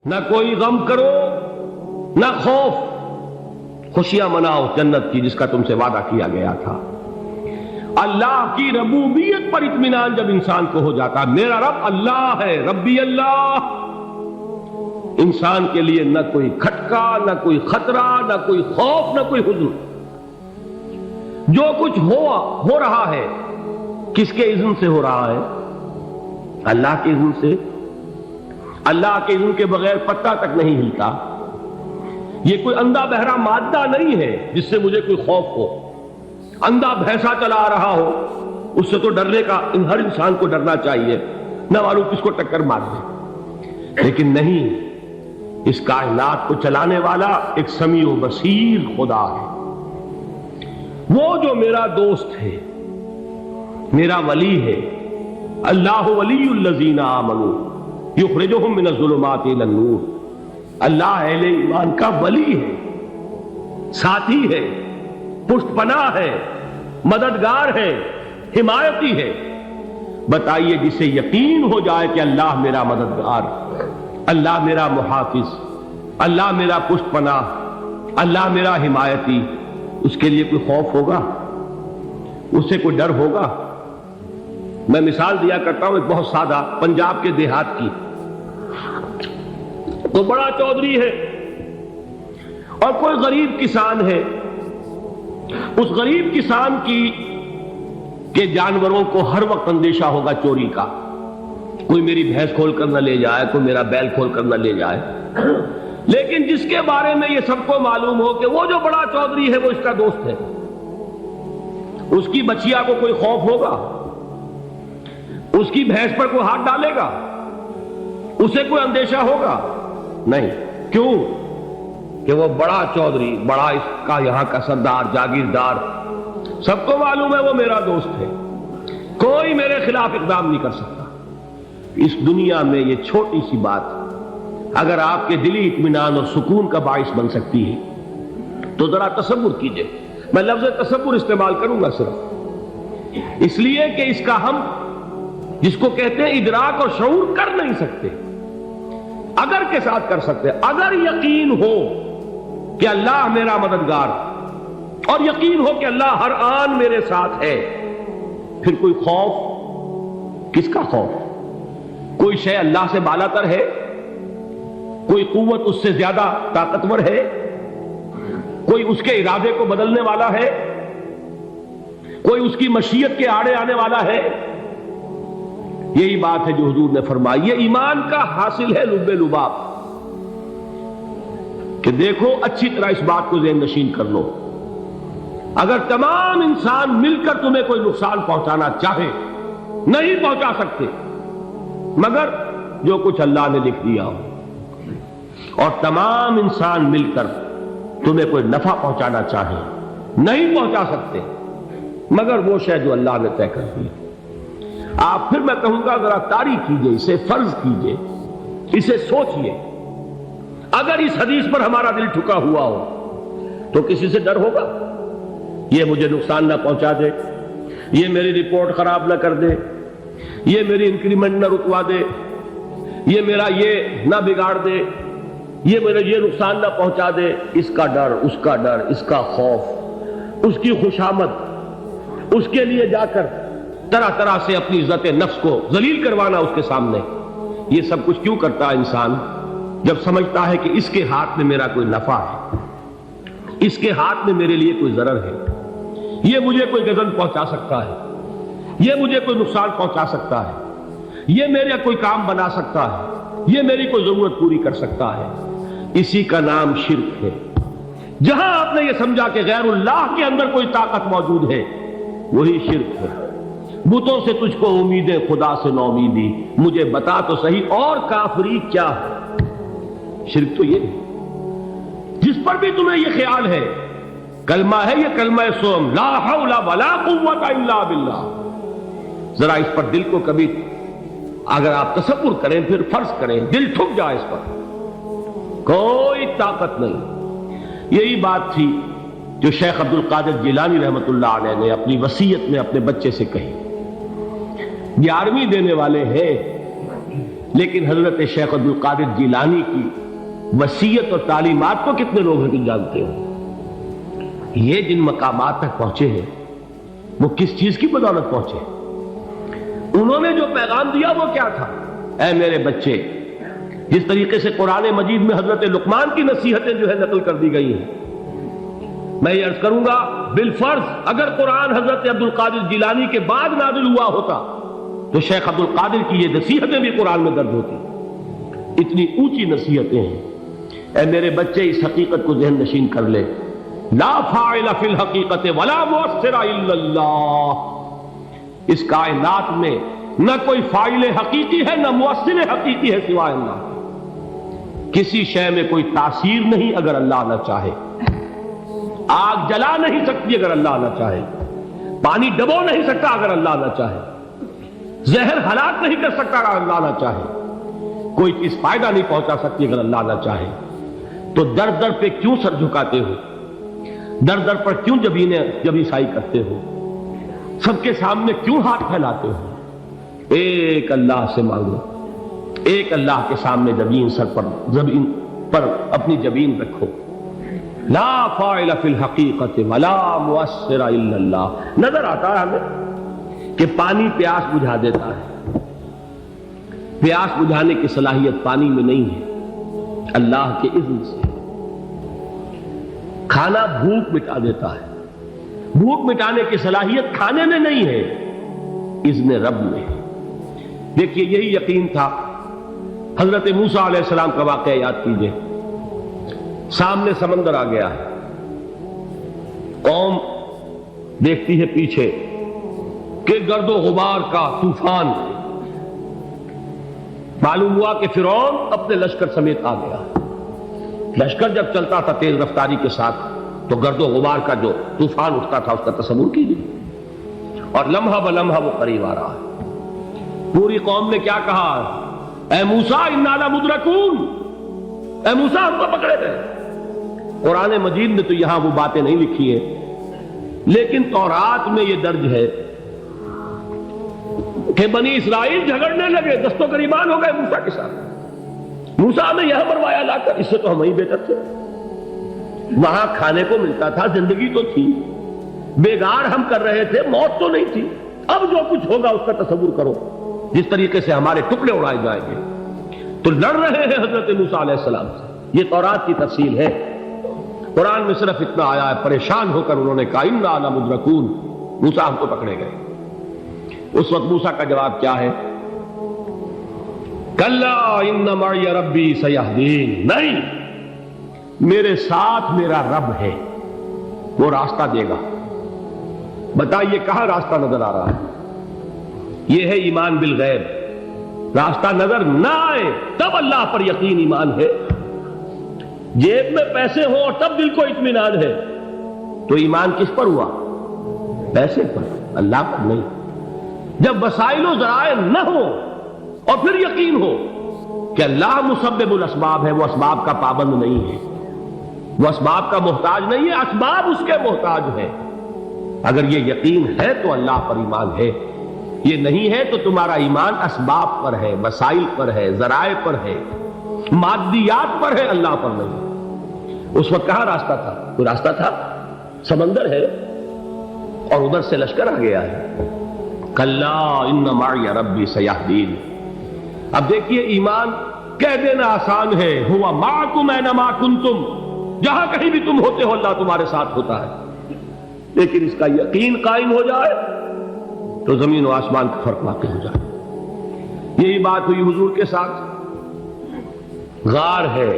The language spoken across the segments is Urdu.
نہ کوئی غم کرو نہ خوف، خوشیاں مناؤ جنت کی جس کا تم سے وعدہ کیا گیا تھا۔ اللہ کی ربوبیت پر اطمینان جب انسان کو ہو جاتا، میرا رب اللہ ہے، ربی اللہ، انسان کے لیے نہ کوئی کھٹکا، نہ کوئی خطرہ، نہ کوئی خوف، نہ کوئی حزن۔ جو کچھ ہو رہا ہے کس کے اذن سے ہو رہا ہے؟ اللہ کے اذن سے۔ اللہ کے اذن کے بغیر پتہ تک نہیں ہلتا۔ یہ کوئی اندھا بہرا مادہ نہیں ہے جس سے مجھے کوئی خوف ہو۔ اندھا بھینسا چلا آ رہا ہو اس سے تو ڈرنے کا ہر انسان کو ڈرنا چاہیے، نہ معلوم کس کو ٹکر مار دے۔ لیکن نہیں، اس کائنات کو چلانے والا ایک سمیع و بصیر خدا ہے۔ وہ جو میرا دوست ہے، میرا ولی ہے۔ اللہ ولی الذین آمنوا یخرجہم من الظلمات الی النور۔ اللہ اہل ایمان کا ولی ہے، ساتھی ہے، پشت پناہ ہے، مددگار ہے، حمایتی ہے۔ بتائیے جسے یقین ہو جائے کہ اللہ میرا مددگار، اللہ میرا محافظ، اللہ میرا پشت پناہ، اللہ میرا حمایتی، اس کے لیے کوئی خوف ہوگا؟ اس سے کوئی ڈر ہوگا؟ میں مثال دیا کرتا ہوں ایک بہت سادہ، پنجاب کے دیہات کی۔ تو بڑا چودھری ہے اور کوئی غریب کسان ہے۔ اس غریب کسان کے جانوروں کو ہر وقت اندیشہ ہوگا چوری کا، کوئی میری بھینس کھول کر نہ لے جائے، کوئی میرا بیل کھول کر نہ لے جائے۔ لیکن جس کے بارے میں یہ سب کو معلوم ہو کہ وہ جو بڑا چودھری ہے وہ اس کا دوست ہے، اس کی بچیا کو کوئی خوف ہوگا؟ اس کی بھینس پر کوئی ہاتھ ڈالے گا؟ اسے کوئی اندیشہ ہوگا؟ نہیں۔ کیوں؟ کہ وہ بڑا چودھری، بڑا اس کا یہاں کا سردار، جاگیردار، سب کو معلوم ہے وہ میرا دوست ہے، کوئی میرے خلاف اقدام نہیں کر سکتا۔ اس دنیا میں یہ چھوٹی سی بات اگر آپ کے دلی اطمینان اور سکون کا باعث بن سکتی ہے تو ذرا تصور کیجئے۔ میں لفظ تصور استعمال کروں گا صرف اس لیے کہ اس کا ہم جس کو کہتے ہیں ادراک اور شعور کر نہیں سکتے، اگر کے ساتھ کر سکتے۔ اگر یقین ہو کہ اللہ میرا مددگار اور یقین ہو کہ اللہ ہر آن میرے ساتھ ہے، پھر کوئی خوف؟ کس کا خوف؟ کوئی شے اللہ سے بالا تر ہے؟ کوئی قوت اس سے زیادہ طاقتور ہے؟ کوئی اس کے ارادے کو بدلنے والا ہے؟ کوئی اس کی مشیت کے آڑے آنے والا ہے؟ یہی بات ہے جو حضور نے فرمائی۔ یہ ایمان کا حاصل ہے لب لباب، کہ دیکھو اچھی طرح اس بات کو ذہن نشین کر لو، اگر تمام انسان مل کر تمہیں کوئی نقصان پہنچانا چاہے نہیں پہنچا سکتے، مگر جو کچھ اللہ نے لکھ دیا ہو، اور تمام انسان مل کر تمہیں کوئی نفع پہنچانا چاہے نہیں پہنچا سکتے، مگر وہ شے جو اللہ نے طے کر دی۔ آپ پھر میں کہوں گا ذرا طاری کیجئے، اسے فرض کیجئے، اسے سوچئے۔ اگر اس حدیث پر ہمارا دل ٹھکا ہوا ہو تو کسی سے ڈر ہوگا؟ یہ مجھے نقصان نہ پہنچا دے، یہ میری رپورٹ خراب نہ کر دے، یہ میری انکریمنٹ نہ رکوا دے، یہ میرا یہ نہ بگاڑ دے، یہ میرا یہ نقصان نہ پہنچا دے۔ اس کا ڈر، اس کا ڈر، اس کا خوف، اس کی خوشامد، اس کے لیے جا کر طرح طرح سے اپنی عزت نفس کو ذلیل کروانا اس کے سامنے، یہ سب کچھ کیوں کرتا ہے انسان؟ جب سمجھتا ہے کہ اس کے ہاتھ میں میرا کوئی نفع ہے، اس کے ہاتھ میں میرے لیے کوئی ضرر ہے، یہ مجھے کوئی غضب پہنچا سکتا ہے، یہ مجھے کوئی نقصان پہنچا سکتا ہے، یہ میرا کوئی کام بنا سکتا ہے، یہ میری کوئی ضرورت پوری کر سکتا ہے، اسی کا نام شرک ہے۔ جہاں آپ نے یہ سمجھا کہ غیر اللہ کے اندر کوئی طاقت موجود ہے، وہی شرک ہے۔ بتوں سے تجھ کو امیدیں، خدا سے نومیدی، مجھے بتا تو صحیح اور کافری کیا ہے؟ شرک تو یہ ہے۔ جس پر بھی تمہیں یہ خیال ہے، کلمہ ہے یہ کلمہ سوم، لا حول ولا قوت الا باللہ، ذرا اس پر دل کو کبھی اگر آپ تصور کریں، پھر فرض کریں، دل ٹھک جائے اس پر، کوئی طاقت نہیں۔ یہی بات تھی جو شیخ عبد القادر جیلانی رحمۃ اللہ علیہ نے اپنی وصیت میں اپنے بچے سے کہی۔ 11ویں دینے والے ہیں، لیکن حضرت شیخ عبد القادر جیلانی کی وصیت اور تعلیمات کو کتنے لوگ ہیں تم جانتے ہو؟ یہ جن مقامات تک پہنچے ہیں وہ کس چیز کی بدولت پہنچے؟ انہوں نے جو پیغام دیا وہ کیا تھا؟ اے میرے بچے، جس طریقے سے قرآن مجید میں حضرت لقمان کی نصیحتیں جو ہے نقل کر دی گئی ہیں، میں یہ عرض کروں گا بالفرض اگر قرآن حضرت عبد القادر جیلانی کے بعد نازل ہوا ہوتا تو شیخ عبد القادر کی یہ نصیحتیں بھی قرآن میں درج ہوتی۔ اتنی اونچی نصیحتیں ہیں۔ اے میرے بچے، اس حقیقت کو ذہن نشین کر لے، لا فاعل فی الحقیقت ولا مؤثر الا اللہ۔ اس کائنات میں نہ کوئی فاعل حقیقی ہے نہ مؤثر حقیقی ہے سوائے اللہ۔ کسی شے میں کوئی تاثیر نہیں اگر اللہ نہ چاہے۔ آگ جلا نہیں سکتی اگر اللہ نہ چاہے، پانی ڈبو نہیں سکتا اگر اللہ نہ چاہے، زہر ہلاک نہیں کر سکتا اگر اللہ نہ چاہے، کوئی چیز فائدہ نہیں پہنچا سکتی اگر اللہ نہ چاہے۔ تو در در پہ کیوں سر جھکاتے ہو؟ در در پر کیوں جبیں سائی کرتے ہو؟ سب کے سامنے کیوں ہاتھ پھیلاتے ہو؟ ایک اللہ سے مانگو، ایک اللہ کے سامنے زمین پر اپنی جبین رکھو۔ لا فاعل فی الحقیقت ولا مؤثر الا اللہ۔ نظر آتا ہے ہمیں کہ پانی پیاس بجھا دیتا ہے، پیاس بجھانے کی صلاحیت پانی میں نہیں ہے، اللہ کے اذن سے۔ کھانا بھوک مٹا دیتا ہے، بھوک مٹانے کی صلاحیت کھانے میں نہیں ہے، اذن رب میں۔ دیکھیے یہی یقین تھا حضرت موسیٰ علیہ السلام کا واقعہ یاد کیجئے۔ سامنے سمندر آ گیا ہے، قوم دیکھتی ہے پیچھے کہ گرد و غبار کا طوفان۔ معلوم ہوا کہ فرعون اپنے لشکر سمیت آ گیا۔ لشکر جب چلتا تھا تیز رفتاری کے ساتھ تو گرد و غبار کا جو طوفان اٹھتا تھا اس کا تصور کیجیے، اور لمحہ بلمحہ وہ قریب آ رہا ہے۔ پوری قوم نے کیا کہا؟ اے موسیٰ انا لمدرکون، اے موسیٰ ہم کو پکڑے گئے۔ قرآن مجید میں تو یہاں وہ باتیں نہیں لکھی ہیں، لیکن تورات میں یہ درج ہے کہ بنی اسرائیل جھگڑنے لگے، دست و گریبان ہو گئے موسیٰ کے ساتھ۔ موسیٰ نے یہاں مروایا لا کر، اس سے تو ہم ہی بہتر تھے، وہاں کھانے کو ملتا تھا، زندگی تو تھی، بیگار ہم کر رہے تھے، موت تو نہیں تھی۔ اب جو کچھ ہوگا اس کا تصور کرو، جس طریقے سے ہمارے ٹکڑے اڑائے جائیں گے۔ تو لڑ رہے ہیں حضرت موسیٰ علیہ السلام سے۔ یہ تورات کی تفصیل ہے، قرآن میں صرف اتنا آیا ہے، پریشان ہو کر انہوں نے کہا انا لمدرکون، موسیٰ ہم تو پکڑے گئے۔ اس وقت موسیٰ کا جواب کیا ہے؟ کلا ان معی ربی سیہدین، نہیں، میرے ساتھ میرا رب ہے، وہ راستہ دے گا۔ بتائیے کہاں راستہ نظر آ رہا ہے؟ یہ ہے ایمان بالغیب۔ راستہ نظر نہ آئے تب اللہ پر یقین ایمان ہے۔ جیب میں پیسے ہوں اور تب دل کو اطمینان ہے تو ایمان کس پر ہوا؟ پیسے پر، اللہ پر نہیں۔ جب وسائل و ذرائع نہ ہو اور پھر یقین ہو کہ اللہ مسبب الاسباب ہے، وہ اسباب کا پابند نہیں ہے، وہ اسباب کا محتاج نہیں ہے، اسباب اس کے محتاج ہے۔ اگر یہ یقین ہے تو اللہ پر ایمان ہے، یہ نہیں ہے تو تمہارا ایمان اسباب پر ہے، وسائل پر ہے، ذرائع پر ہے، مادیات پر ہے، اللہ پر نہیں۔ اس وقت کہاں راستہ تھا؟ کوئی راستہ تھا؟ سمندر ہے اور ادھر سے لشکر آ گیا ہے۔ کلا ان معی ربی سیہدین۔ اب دیکھیے ایمان کہہ دینا آسان ہے، ہوا معکم اینما کنتم، جہاں کہیں بھی تم ہوتے ہو اللہ تمہارے ساتھ ہوتا ہے، لیکن اس کا یقین قائم ہو جائے تو زمین و آسمان کا فرق واقع ہو جائے۔ یہی بات ہوئی حضور کے ساتھ۔ غار ہے،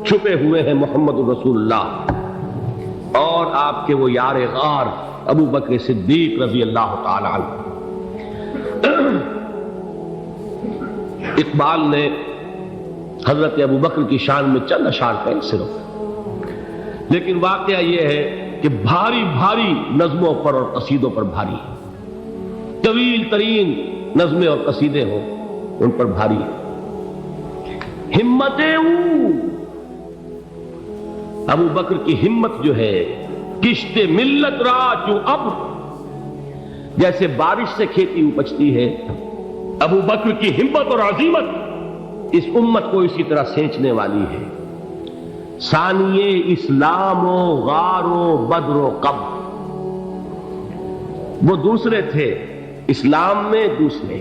چھپے ہوئے ہیں محمد رسول اللہ اور آپ کے وہ یار غار ابو بکر صدیق رضی اللہ تعالی عنہ۔ اقبال نے حضرت ابو بکر کی شان میں چند اشعار کہیں صرف، لیکن واقعہ یہ ہے کہ بھاری بھاری نظموں پر اور قصیدوں پر بھاری ہے، طویل ترین نظمیں اور قصیدے ہوں ان پر بھاری ہے۔ ہمتیں ابو بکر کی ہمت جو ہے، کشت ملت را جو اب، جیسے بارش سے کھیتی اپجتی ہے، ابو بکر کی ہمت اور عزیمت اس امت کو اسی طرح سینچنے والی ہے۔ ثانیے اسلام و غار و بدر و قبر، وہ دوسرے تھے اسلام میں، دوسرے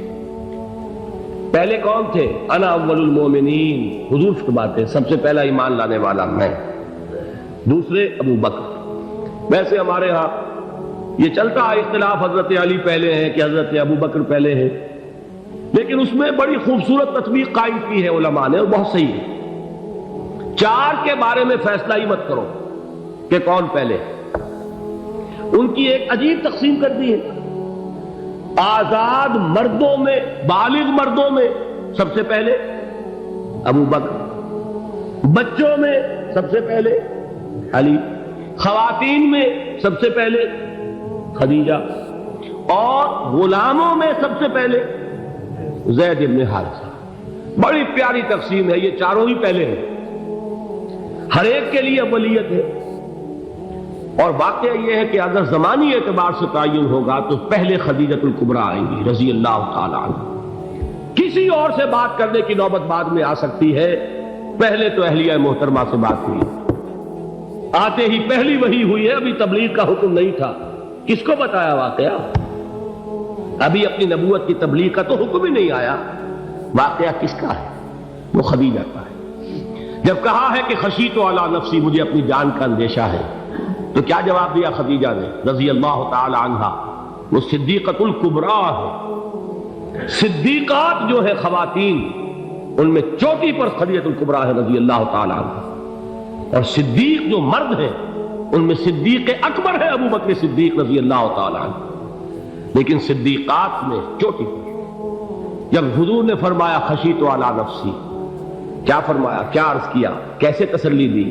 پہلے کون تھے؟ انا اول المومنین، حضور فرماتے ہیں سب سے پہلا ایمان لانے والا میں، دوسرے ابو بکر۔ ویسے ہمارے ہاں یہ چلتا ہے اختلاف، حضرت علی پہلے ہیں کہ حضرت ابو بکر پہلے ہیں، لیکن اس میں بڑی خوبصورت تطبیق قائم کی ہے علماء نے، اور بہت صحیح ہے۔ چار کے بارے میں فیصلہ ہی مت کرو کہ کون پہلے، ان کی ایک عجیب تقسیم کر دی ہے۔ آزاد مردوں میں، بالغ مردوں میں سب سے پہلے ابو بکر، بچوں میں سب سے پہلے علی، خواتین میں سب سے پہلے خدیجہ، اور غلاموں میں سب سے پہلے زید بن حارثہ۔ بڑی پیاری تقسیم ہے، یہ چاروں ہی پہلے ہیں، ہر ایک کے لیے اولیت ہے۔ اور واقعہ یہ ہے کہ اگر زمانی اعتبار سے تعین ہوگا تو پہلے خدیجۃ الکبریٰ آئیں گی رضی اللہ تعالی عنہ، کسی اور سے بات کرنے کی نوبت بعد میں آ سکتی ہے، پہلے تو اہلیہ محترمہ سے بات ہوئی، آتے ہی پہلی وحی ہوئی ہے، ابھی تبلیغ کا حکم نہیں تھا، کس کو بتایا واقعہ؟ ابھی اپنی نبوت کی تبلیغ کا تو حکم ہی نہیں آیا، واقعہ کس کا ہے؟ وہ خدیجہ کا ہے۔ جب کہا ہے کہ خشیت علی نفسی، مجھے اپنی جان کا اندیشہ ہے، تو کیا جواب دیا خدیجہ نے رضی اللہ تعالی عنہا؟ وہ صدیقۃ الکبریٰ ہے، صدیقات جو ہے خواتین ان میں چوٹی پر خدیجۃ الکبریٰ ہے رضی اللہ تعالی عنہا، اور صدیق جو مرد ہیں ان میں صدیق اکبر ہے ابو بکر صدیق رضی اللہ تعالی عنہ، لیکن صدیقات میں چوٹی پر۔ جب حضور نے فرمایا خشیت علی نفسی، کیا فرمایا، کیا عرض کیا، کیسے تسلی دی؟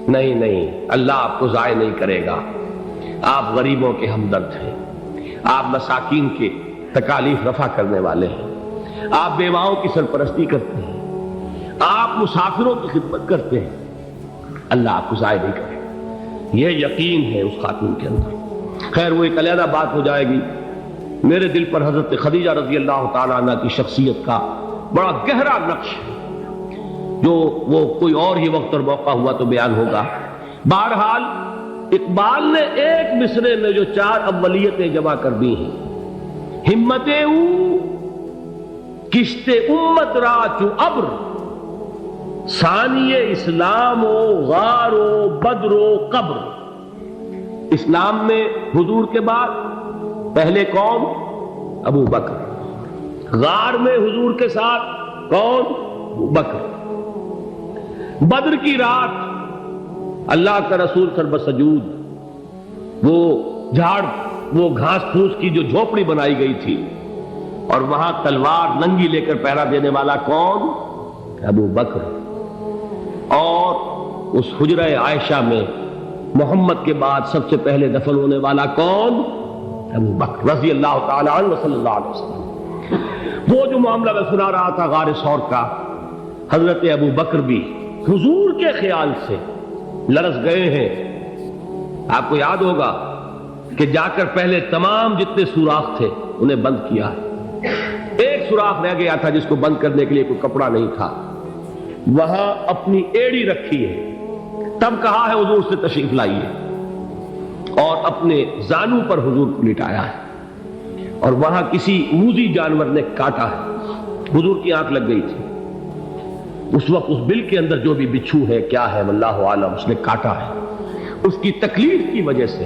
نہیں نہیں، اللہ آپ کو ضائع نہیں کرے گا، آپ غریبوں کے ہمدرد ہیں، آپ مساکین کے تکالیف رفع کرنے والے ہیں، آپ بیواؤں کی سرپرستی کرتے ہیں، آپ مسافروں کی خدمت کرتے ہیں، اللہ آپ کو ضائع نہیں کرے گا۔ یہ یقین ہے اس خاتون کے اندر۔ خیر وہ ایک علیحدہ بات ہو جائے گی۔ میرے دل پر حضرت خدیجہ رضی اللہ تعالیٰ عنہ کی شخصیت کا بڑا گہرا نقش ہے، جو وہ کوئی اور ہی وقت اور موقع ہوا تو بیان ہوگا۔ بہرحال اقبال نے ایک مصرے میں جو چار اولیتیں جمع کر دی ہیں، ہمت او کشت امت را چو ابر، ثانی اسلام و غار و بدر و قبر۔ اسلام میں حضور کے بعد پہلے کون؟ ابو بکر۔ غار میں حضور کے ساتھ کون؟ ابو بکر۔ بدر کی رات اللہ کا رسول سر بسجود، وہ جھاڑ، وہ گھاس پھوس کی جو جھوپڑی بنائی گئی تھی، اور وہاں تلوار ننگی لے کر پہرا دینے والا کون؟ ابو بکر۔ اور اس حجرہ عائشہ میں محمد کے بعد سب سے پہلے دفن ہونے والا کون؟ ابو بکر رضی اللہ تعالی عنہ صلی اللہ علیہ وسلم۔ وہ جو معاملہ میں سنا رہا تھا غار ثور کا، حضرت ابو بکر بھی حضور کے خیال سے لرز گئے ہیں۔ آپ کو یاد ہوگا کہ جا کر پہلے تمام جتنے سوراخ تھے انہیں بند کیا ہے، ایک سوراخ رہ گیا تھا جس کو بند کرنے کے لیے کوئی کپڑا نہیں تھا، وہاں اپنی ایڑی رکھی ہے، تب کہا ہے حضور سے تشریف لائیے، اور اپنے زانو پر حضور کو لٹایا ہے، اور وہاں کسی موذی جانور نے کاٹا ہے، حضور کی آنکھ لگ گئی تھی، اس وقت اس بل کے اندر جو بھی بچھو ہے کیا ہے واللہ عالم، اس نے کاٹا ہے، اس کی تکلیف کی وجہ سے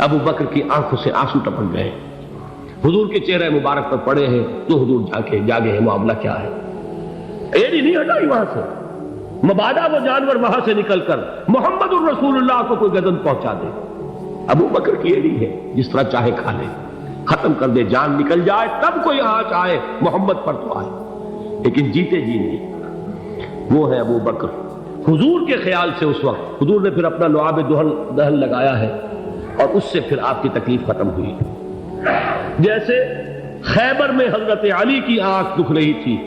ابو بکر کی آنکھوں سے آنسو ٹپک گئے، حضور کے چہرے مبارک پر پڑے ہیں، تو حضور جاگے ہیں، معاملہ کیا ہے؟ ایڑی نہیں ہٹائی وہاں سے، مبادا وہ جانور وہاں سے نکل کر محمد الرسول اللہ کو کوئی گزن پہنچا دے، ابو بکر کی ایڑی ہے، جس طرح چاہے کھا لے، ختم کر دے، جان نکل جائے تب کوئی آنچ آئے، محمد پر تو آئے، لیکن جیتے جی نہیں۔ وہ ہے ابو بکر۔ حضور کے خیال سے اس وقت حضور نے پھر اپنا لعاب دہن لگایا ہے، اور اس سے پھر آپ کی تکلیف ختم ہوئی۔ جیسے خیبر میں حضرت علی کی آنکھ دکھ رہی تھی،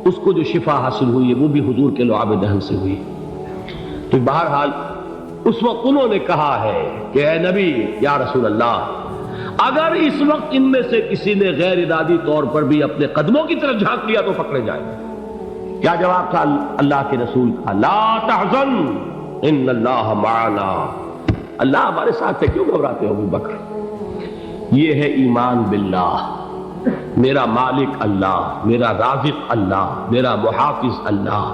اس کو جو شفا حاصل ہوئی ہے وہ بھی حضور کے لعاب دہن سے ہوئی۔ تو بہرحال اس وقت انہوں نے کہا ہے کہ اے نبی یا رسول اللہ، اگر اس وقت ان میں سے کسی نے غیر ارادی طور پر بھی اپنے قدموں کی طرف جھانک لیا تو پکڑے جائے، کیا جواب تھا اللہ کے رسول کا؟ لا تحزن ان اللہ معنا، اللہ ہمارے ساتھ ہے، کیوں گھبراتے ہو ابو بکر؟ یہ ہے ایمان باللہ، میرا مالک اللہ، میرا رازق اللہ، میرا محافظ اللہ،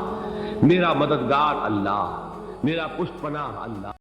میرا مددگار اللہ، میرا پشت پناہ اللہ۔